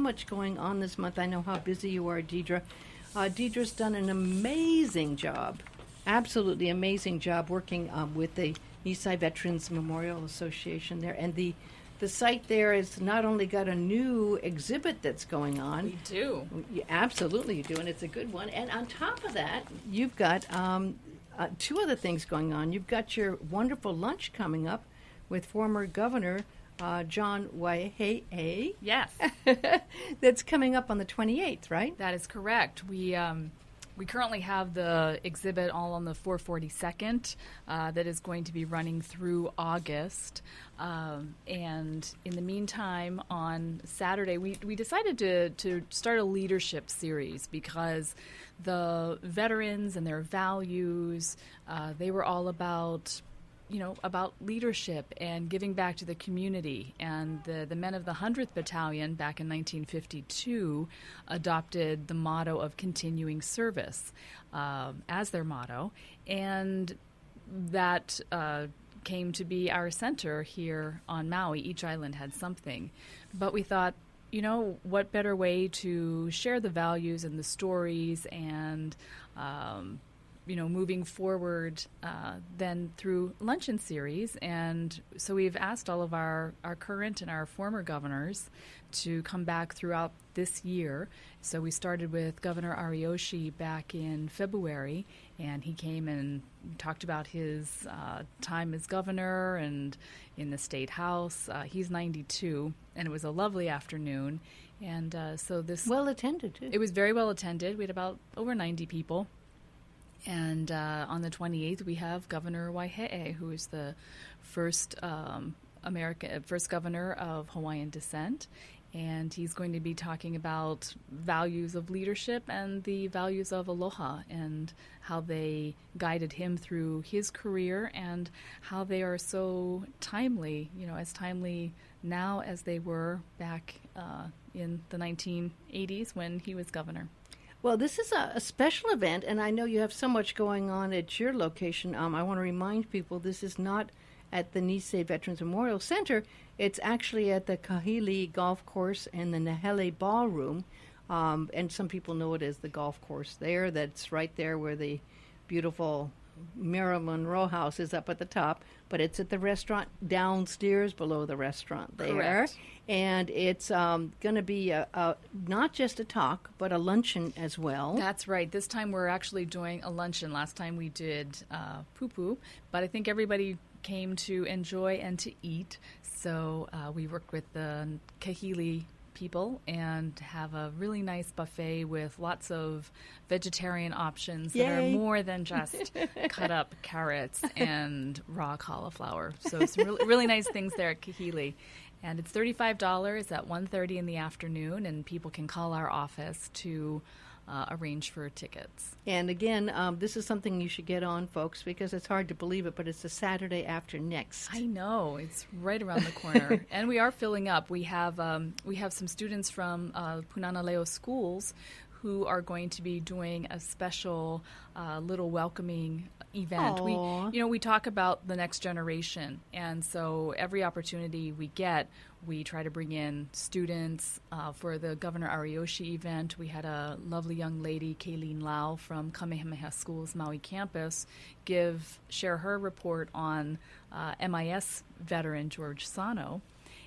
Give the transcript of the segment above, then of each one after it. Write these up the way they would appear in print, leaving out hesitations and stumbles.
Much going on this month. I know how busy you are, Deidre. Deidre's done an amazing job, absolutely amazing job working with the Nisei Veterans Memorial Association there. And the site there has not only got a new exhibit that's going on. We do. Absolutely you do, and it's a good one. And on top of that, you've got two other things going on. You've got your wonderful lunch coming up with former Governor John Waihe. Yes. That's coming up on the 28th, right? That is correct. We currently have the exhibit all on the 442nd that is going to be running through August. And in the meantime, on Saturday, we decided to start a leadership series because the veterans and their values, they were all about leadership and giving back to the community. And the men of the 100th Battalion back in 1952 adopted the motto of continuing service as their motto. And that came to be our center here on Maui. Each island had something. But we thought, what better way to share the values and the stories and moving forward than through luncheon series. And so we've asked all of our current and our former governors to come back throughout this year. So we started with Governor Ariyoshi back in February, and he came and talked about his time as governor and in the State House. He's 92, and it was a lovely afternoon. And so this... Well attended, too. It was very well attended. We had about over 90 people. And on the 28th, we have Governor Waihe, who is the first governor of Hawaiian descent. And he's going to be talking about values of leadership and the values of aloha and how they guided him through his career and how they are so timely, as timely now as they were back in the 1980s when he was governor. Well, this is a special event, and I know you have so much going on at your location. I want to remind people this is not at the Nisei Veterans Memorial Center. It's actually at the Kahili Golf Course and the Nahele Ballroom, and some people know it as the golf course there. That's right there where the beautiful Marilyn Monroe house is up at the top, but it's at the restaurant downstairs below the restaurant there. Correct. And it's going to be not just a talk, but a luncheon as well. That's right. This time we're actually doing a luncheon. Last time we did poo-poo, but I think everybody came to enjoy and to eat. So we worked with the Kahili people and have a really nice buffet with lots of vegetarian options that are more than just cut up carrots and raw cauliflower. So some really nice things there at Kahili. And it's $35 at 1:30 in the afternoon, and people can call our office to arrange for tickets. And again, this is something you should get on, folks, because it's hard to believe it, but it's the Saturday after next. I know. It's right around the corner. And we are filling up. We have some students from Punana Leo schools who are going to be doing a special little welcoming event. Aww. We talk about the next generation, and so every opportunity we get, we try to bring in students. For the Governor Ariyoshi event, we had a lovely young lady, Kayleen Lau from Kamehameha School's Maui campus, share her report on MIS veteran George Sano.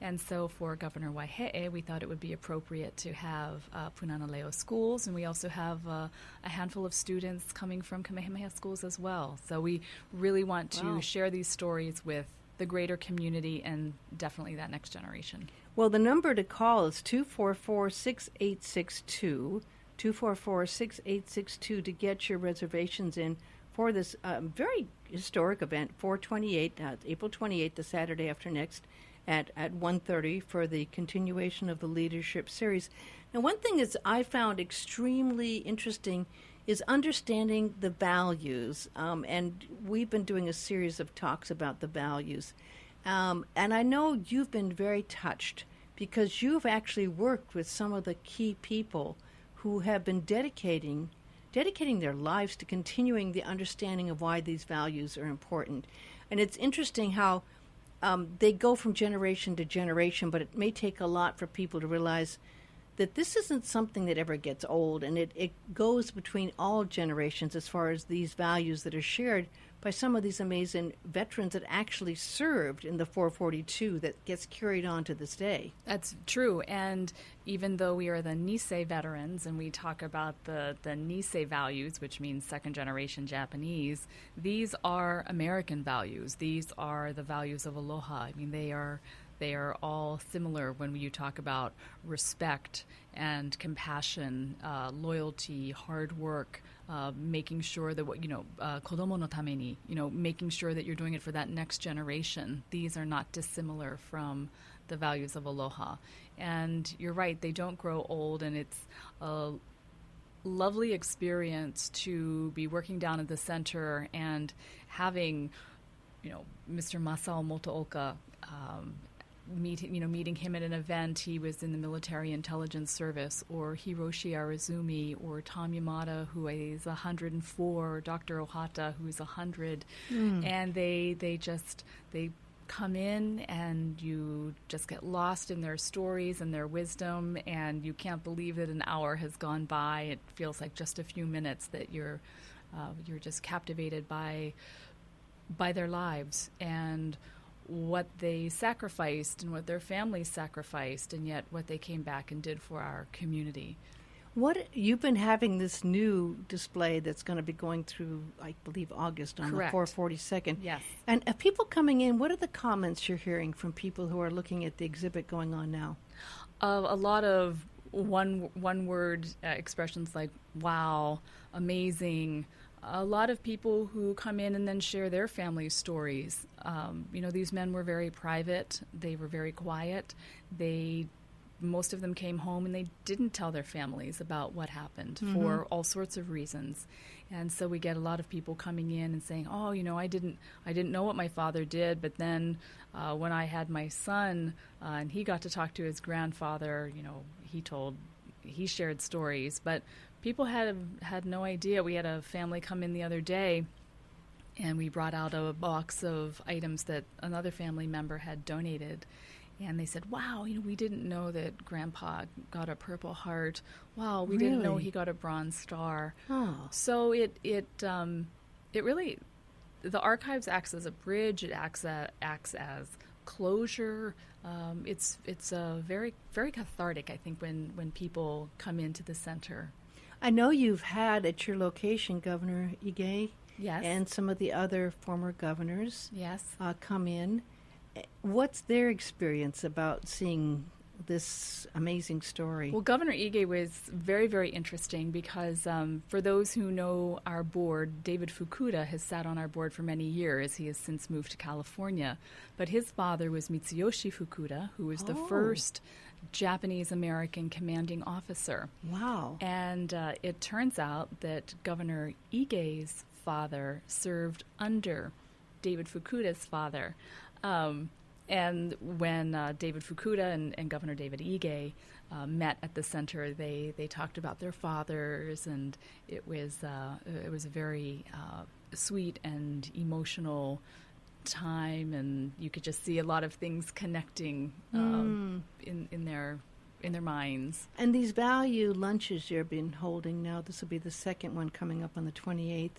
And so for Governor Waihe, we thought it would be appropriate to have Punana Leo schools, and we also have a handful of students coming from Kamehameha schools as well. So we really want to share these stories with the greater community and definitely that next generation. Well, the number to call is 244-6862, 244-6862 to get your reservations in for this very historic event, April 28th, the Saturday after next, at 1:30 for the continuation of the Leadership Series. Now, one thing is I found extremely interesting is understanding the values, and we've been doing a series of talks about the values. And I know you've been very touched because you've actually worked with some of the key people who have been dedicating their lives to continuing the understanding of why these values are important. And it's interesting how they go from generation to generation, but it may take a lot for people to realize that this isn't something that ever gets old, and it goes between all generations as far as these values that are shared by some of these amazing veterans that actually served in the 442 that gets carried on to this day. That's true. And even though we are the Nisei veterans and we talk about the Nisei values, which means second generation Japanese, these are American values. These are the values of aloha. I mean, they are all similar when you talk about respect and compassion, loyalty, hard work, making sure that kodomo no tameni, making sure that you're doing it for that next generation. These are not dissimilar from the values of aloha. And you're right, they don't grow old, and it's a lovely experience to be working down at the center and having, Mr. Masao Motooka, meeting him at an event. He was in the military intelligence service, or Hiroshi Arizumi, or Tom Yamada, who is 104, Dr. Ohata, who is 100, and they come in and you just get lost in their stories and their wisdom, and you can't believe that an hour has gone by. It feels like just a few minutes that you're just captivated by their lives and what they sacrificed and what their families sacrificed, and yet what they came back and did for our community. You've been having this new display that's going to be going through, I believe, August on Correct. the 442nd. Yes. And people coming in, what are the comments you're hearing from people who are looking at the exhibit going on now? A lot of one-word expressions like "wow," "amazing." A lot of people who come in and then share their family stories. These men were very private. They were very quiet. Most of them came home and they didn't tell their families about what happened for all sorts of reasons. And so we get a lot of people coming in and saying, "Oh, I didn't know what my father did, but then when I had my son and he got to talk to his grandfather, he shared stories." But people had no idea. We had a family come in the other day, and we brought out a box of items that another family member had donated. And they said, "Wow, we didn't know that Grandpa got a Purple Heart. Wow, we didn't know he got a Bronze Star." Oh. So it really, the archives acts as a bridge. It acts as closure. It's very, very cathartic, I think, when people come into the center. I know you've had at your location Governor Ige, yes, and some of the other former governors, yes, come in. What's their experience about seeing this amazing story? Well, Governor Ige was very, very interesting because for those who know our board, David Fukuda has sat on our board for many years. He has since moved to California. But his father was Mitsuyoshi Fukuda, who was the first Japanese-American commanding officer. Wow. And it turns out that Governor Ige's father served under David Fukuda's father. And when David Fukuda and Governor David Ige met at the center, they talked about their fathers, and it was a very sweet and emotional time, and you could just see a lot of things connecting in their minds. And these value lunches you've been holding now, this will be the second one coming up on the 28th.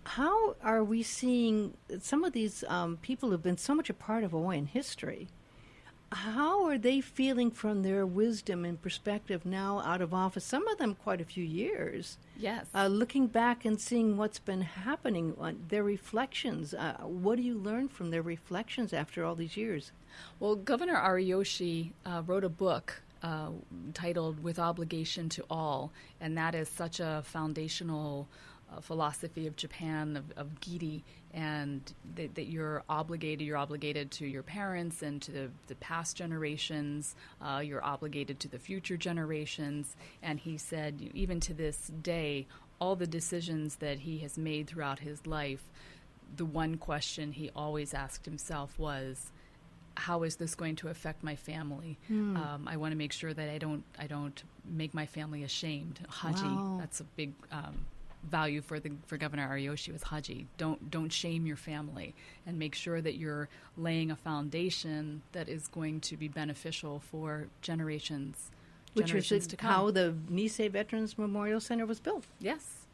How are we seeing some of these people who've been so much a part of Hawaiian history? How are they feeling from their wisdom and perspective now out of office? Some of them quite a few years. Yes. Looking back and seeing what's been happening, their reflections. What do you learn from their reflections after all these years? Well, Governor Ariyoshi wrote a book titled "With Obligation to All," and that is such a foundational philosophy of Japan, of Giri, and that you're obligated to your parents and to the past generations, you're obligated to the future generations. And he said, even to this day, all the decisions that he has made throughout his life, the one question he always asked himself was, how is this going to affect my family? I want to make sure that I don't make my family ashamed. Haji, wow. That's a big value for Governor Ariyoshi was Haji. Don't shame your family, and make sure that you're laying a foundation that is going to be beneficial for generations Which generations was to come. how the Nisei Veterans Memorial Center was built. Yes.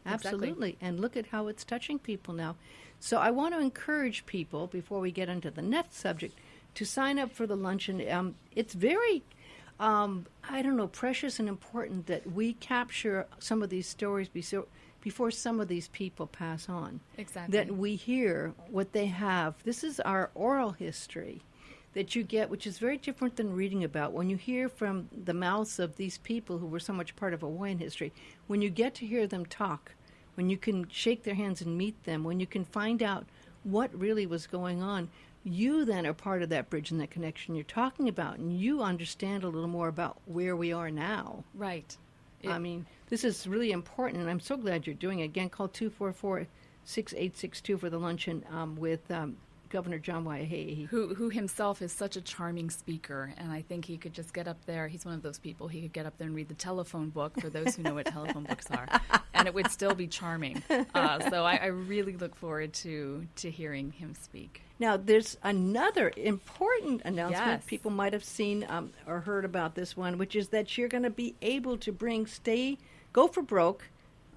Absolutely. Exactly. And look at how it's touching people now. So I want to encourage people, before we get into the next subject, to sign up for the luncheon. It's very, precious and important that we capture some of these stories before some of these people pass on. Exactly. That we hear what they have. This is our oral history that you get, which is very different than reading about. When you hear from the mouths of these people who were so much part of Hawaiian history, when you get to hear them talk, when you can shake their hands and meet them, when you can find out what really was going on, you then are part of that bridge and that connection you're talking about, and you understand a little more about where we are now. Right. This is really important, and I'm so glad you're doing it. Again, call 244-6862 for the luncheon with Governor John Waihe. Who himself is such a charming speaker, and I think he could just get up there. He's one of those people, he could get up there and read the telephone book, for those who know what telephone books are, and it would still be charming. So I really look forward to hearing him speak. Now, there's another important announcement. Yes. People might have seen or heard about this one, which is that you're going to be able to bring Go for Broke,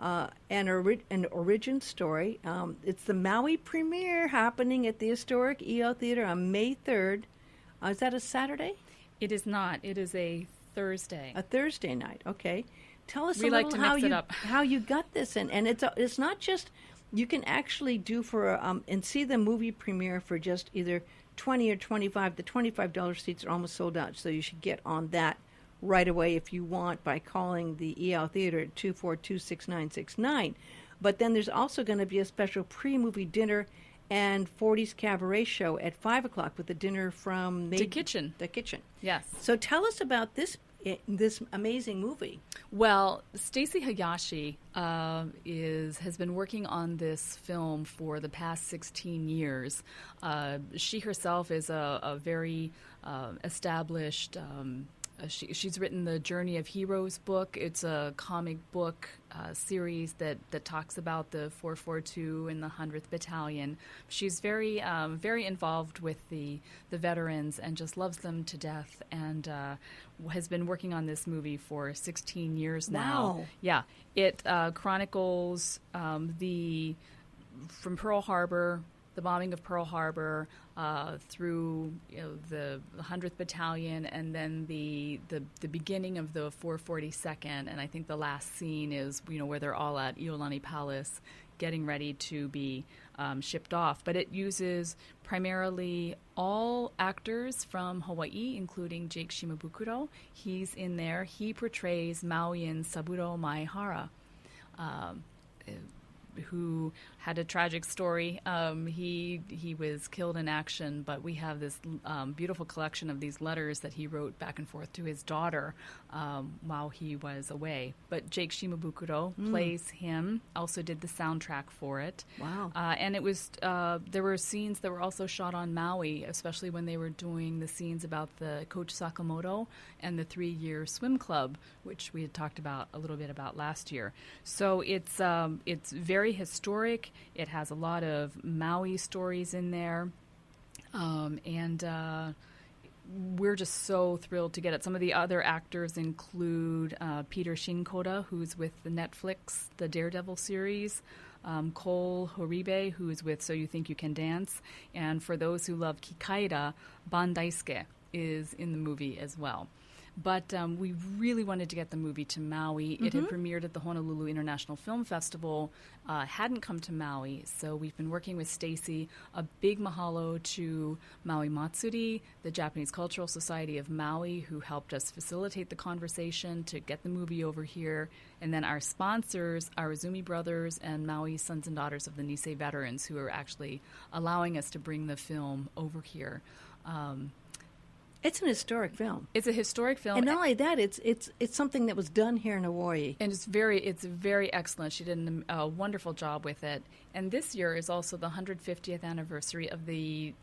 an origin story. It's the Maui premiere happening at the historic EO Theater on May 3rd. Is that a Saturday? It is not. It is a Thursday. A Thursday night. Okay. Tell us We a like little to mix it up. how you got this, and it's not just you can actually do for and see the movie premiere for just either $20 or $25. The $25 seats are almost sold out, so you should get on that right away if you want by calling the EO Theater at 242-6969. But then there's also going to be a special pre-movie dinner and 40s cabaret show at 5 o'clock with the dinner from The Kitchen. The Kitchen. Yes. So tell us about this amazing movie. Well, Stacey Hayashi has been working on this film for the past 16 years. She herself is a very established. She's written the Journey of Heroes book. It's a comic book series that talks about the 442 and the 100th Battalion. She's very involved with the veterans and just loves them to death, and has been working on this movie for 16 years now. Wow. Yeah. It chronicles from Pearl Harbor, the bombing of Pearl Harbor, through the 100th Battalion, and then the beginning of the 442nd, and I think the last scene is where they're all at Iolani Palace getting ready to be shipped off. But it uses primarily all actors from Hawaii, including Jake Shimabukuro. He's in there. He portrays Mauian Saburo Maehara, who had a tragic story. He was killed in action, but we have this beautiful collection of these letters that he wrote back and forth to his daughter while he was away. But Jake Shimabukuro plays him, also did the soundtrack for it. Wow. And it was there were scenes that were also shot on Maui, especially when they were doing the scenes about the Coach Sakamoto and the 3-year swim club, which we had talked about a little bit about last year. So it's very historic. It has a lot of Maui stories in there, and we're just so thrilled to get it. Some of the other actors include Peter Shinkoda, who's with the Netflix, the Daredevil series, Cole Horibe, who's with So You Think You Can Dance, and for those who love Kikaida, Ban Daisuke is in the movie as well. But we really wanted to get the movie to Maui. It had premiered at the Honolulu International Film Festival, hadn't come to Maui, so we've been working with Stacey. A big mahalo to Maui Matsuri, the Japanese Cultural Society of Maui, who helped us facilitate the conversation to get the movie over here. And then our sponsors, Arizumi Brothers and Maui Sons and Daughters of the Nisei Veterans, who are actually allowing us to bring the film over here. It's an historic film. It's a historic film, And not only that, it's something that was done here in Hawaii. and it's very excellent. She did a wonderful job with it. And this year is also the 150th anniversary of the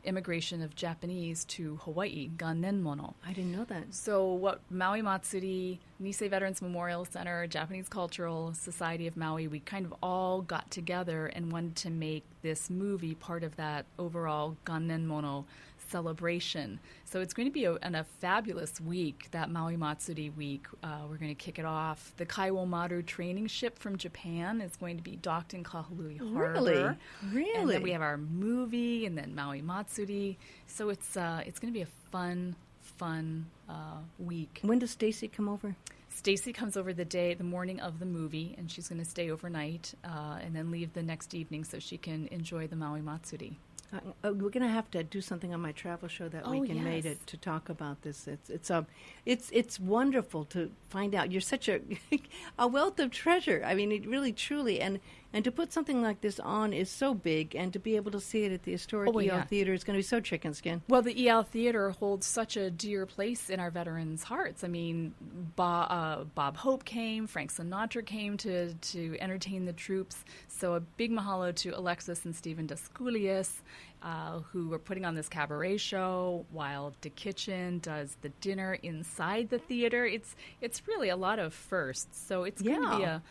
immigration of Japanese to Hawaii, Gannenmono. I didn't know that. So what Maui Matsuri, Nisei Veterans Memorial Center, Japanese Cultural Society of Maui, we kind of all got together and wanted to make this movie part of that overall Gannenmono celebration. So it's going to be a fabulous week, that Maui Matsuri week. We're going to kick it off. The Kaiwo Maru training ship from Japan is going to be docked in Kahului Harbor. Really? And then we have our movie, and then Maui Matsuri. So it's going to be a fun week. When does Stacy come over? Stacy comes over the morning of the movie, and she's going to stay overnight and then leave the next evening so she can enjoy the Maui Matsuri. We're going to have to do something on my travel show that week in May to talk about this. It's wonderful to find out. You're such a wealth of treasure. I mean, it really, truly, and to put something like this on is so big, and to be able to see it at the historic EL Theater is going to be so chicken skin. Well, the EL Theater holds such a dear place in our veterans' hearts. I mean, Bob Hope came, Frank Sinatra came to entertain the troops. So a big mahalo to Alexis and Stephen Daskulias, who are putting on this cabaret show while the kitchen does the dinner inside the theater. It's really a lot of firsts. So it's going to be a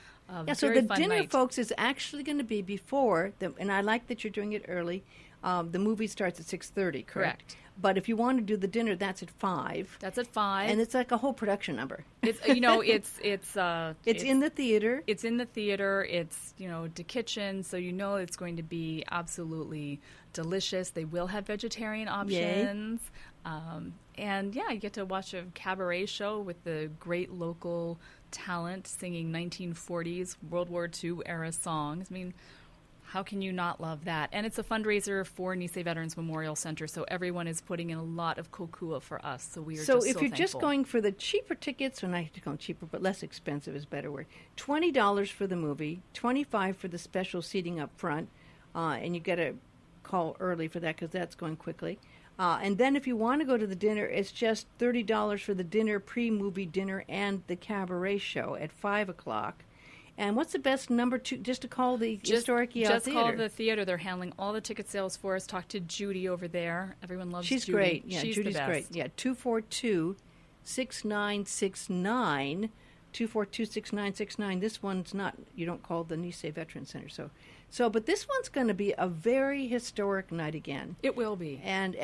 so very the fun dinner, night. folks, is actually going to be before, and I like that you're doing it early. The movie starts at 6:30, correct? But if you want to do the dinner, that's at 5. That's at 5. And it's like a whole production number. It's it's in the theater. It's in the theater. It's the kitchen, so it's going to be absolutely delicious. They will have vegetarian options, and you get to watch a cabaret show with the great local talent singing 1940s World War II era songs. I mean, how can you not love that? And it's a fundraiser for Nisei Veterans Memorial Center, so everyone is putting in a lot of kokua for us. So we are so just if so you're thankful. just going for the cheaper tickets, and I hate to call them cheaper, but less expensive is a better word, $20 for the movie, $25 for the special seating up front, and you got to call early for that because that's going quickly. And then if you want to go to the dinner, it's just $30 for the dinner, pre-movie dinner, and the cabaret show at 5 o'clock. And what's the best number just to call the historic EL Just Theater? call the theater. They're handling all the ticket sales for us. Talk to Judy over there. Everyone loves She's Judy. great. Yeah, She's Judy's the best. great. Yeah, 242-6969. 242-6969. This one's not, you don't call the Nisei Veteran Center. So, but this one's going to be a very historic night again. It will be. And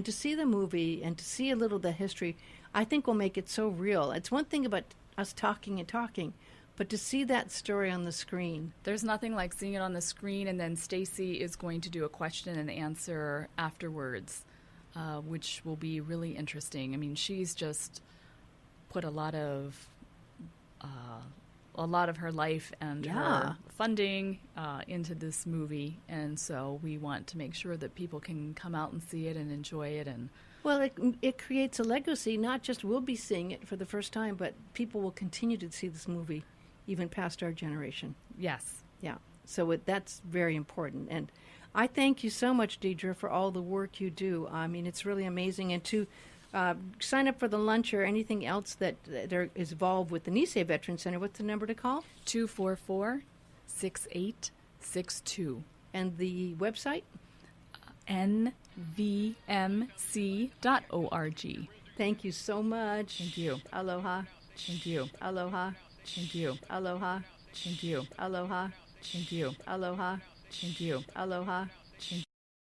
to see the movie and to see a little of the history, I think will make it so real. It's one thing about us talking, but to see that story on the screen. There's nothing like seeing it on the screen, and then Stacy is going to do a question and answer afterwards, which will be really interesting. I mean, she's just put a lot of her life and her funding into this movie, and so we want to make sure that people can come out and see it and enjoy it. And well, it creates a legacy. Not just we'll be seeing it for the first time, but people will continue to see this movie even past our generation. yes. Yeah. So that's very important. And I thank you so much, Deidre, for all the work you do. I mean, it's really amazing. And to sign up for the lunch or anything else that is involved with the Nisei Veteran Center, what's the number to call? 244-6862. And the website? NVMC.org. Thank you so much. Thank you. Aloha. Thank you. Aloha. Thank you. Aloha. Thank you. Aloha. Thank you. Aloha. Thank you. Aloha. Thank you. Aloha. Thank